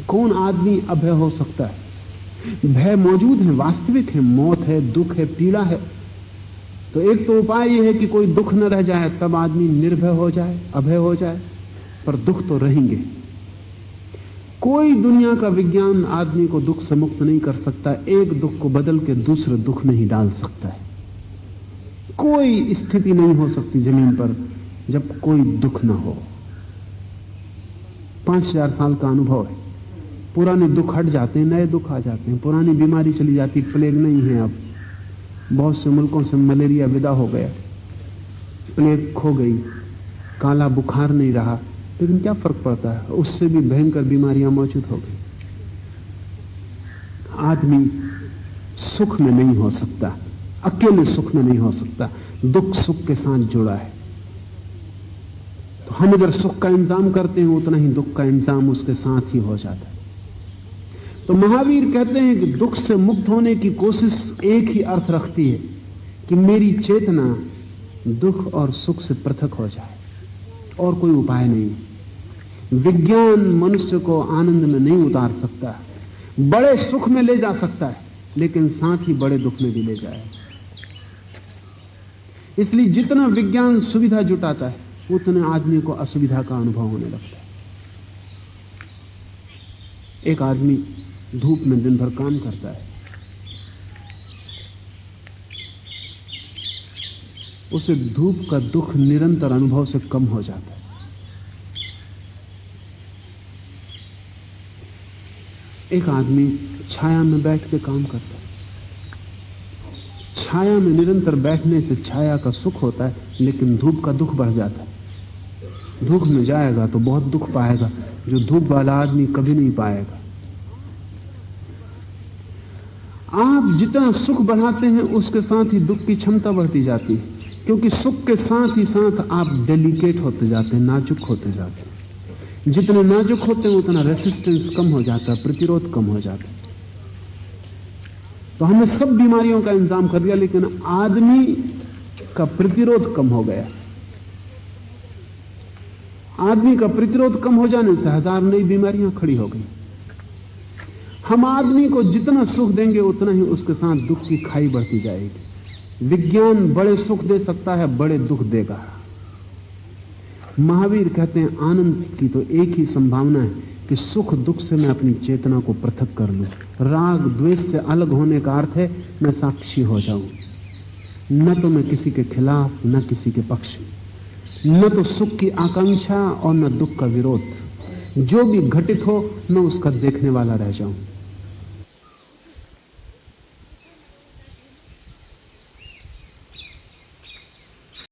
कौन आदमी अभय हो सकता है? भय मौजूद है, वास्तविक है, मौत है, दुख है, पीड़ा है। तो एक तो उपाय यह है कि कोई दुख न रह जाए, तब आदमी निर्भय हो जाए, अभय हो जाए, पर दुख तो रहेंगे। कोई दुनिया का विज्ञान आदमी को दुख से मुक्त नहीं कर सकता। एक दुख को बदल के दूसरे दुख में ही डाल सकता है। कोई स्थिति नहीं हो सकती जमीन पर जब कोई दुख ना हो। 5000 साल का अनुभव है। पुराने दुख हट जाते हैं, नए दुख आ जाते हैं। पुरानी बीमारी चली जाती, प्लेग नहीं है अब। बहुत से मुल्कों से मलेरिया विदा हो गया, प्लेग खो गई, काला बुखार नहीं रहा, लेकिन क्या फर्क पड़ता है, उससे भी भयंकर बीमारियां मौजूद हो गई। आदमी सुख में नहीं हो सकता, अकेले सुख में नहीं हो सकता। दुख सुख के साथ जुड़ा है। तो हम अगर सुख का इंतजाम करते हैं, उतना ही दुख का इंतजाम उसके साथ ही हो जाता है। तो महावीर कहते हैं कि दुख से मुक्त होने की कोशिश एक ही अर्थ रखती है कि मेरी चेतना दुख और सुख से पृथक हो जाए, और कोई उपाय नहीं। विज्ञान मनुष्य को आनंद में नहीं उतार सकता, बड़े सुख में ले जा सकता है, लेकिन साथ ही बड़े दुख में भी ले जाए। इसलिए जितना विज्ञान सुविधा जुटाता है, उतने आदमी को असुविधा का अनुभव होने लगता है। एक आदमी धूप में दिन भर काम करता है, उसे धूप का दुख निरंतर अनुभव से कम हो जाता है। एक आदमी छाया में बैठ के काम करता है। छाया में निरंतर बैठने से छाया का सुख होता है, लेकिन धूप का दुख बढ़ जाता है। धूप में जाएगा तो बहुत दुख पाएगा, जो धूप वाला आदमी कभी नहीं पाएगा। आप जितना सुख बढ़ाते हैं, उसके साथ ही दुख की क्षमता बढ़ती जाती है, क्योंकि सुख के साथ ही साथ आप डेलिकेट होते जाते हैं, नाजुक होते जाते हैं। जितने नाजुक होते हैं, उतना रेसिस्टेंस कम हो जाता है, प्रतिरोध कम हो जाता है। तो हमने सब बीमारियों का इंतजाम कर दिया, लेकिन आदमी का प्रतिरोध कम हो गया। आदमी का प्रतिरोध कम हो जाने से 1000 नई बीमारियां खड़ी हो गई। हम आदमी को जितना सुख देंगे, उतना ही उसके साथ दुख की खाई बढ़ती जाएगी। विज्ञान बड़े सुख दे सकता है, बड़े दुख देगा। महावीर कहते हैं आनंद की तो एक ही संभावना है कि सुख दुख से मैं अपनी चेतना को पृथक कर लूं। राग द्वेष से अलग होने का अर्थ है मैं साक्षी हो जाऊं, न तो मैं किसी के खिलाफ, न किसी के पक्ष, न तो सुख की आकांक्षा और न दुख का विरोध। जो भी घटित हो, मैं उसका देखने वाला रह जाऊं।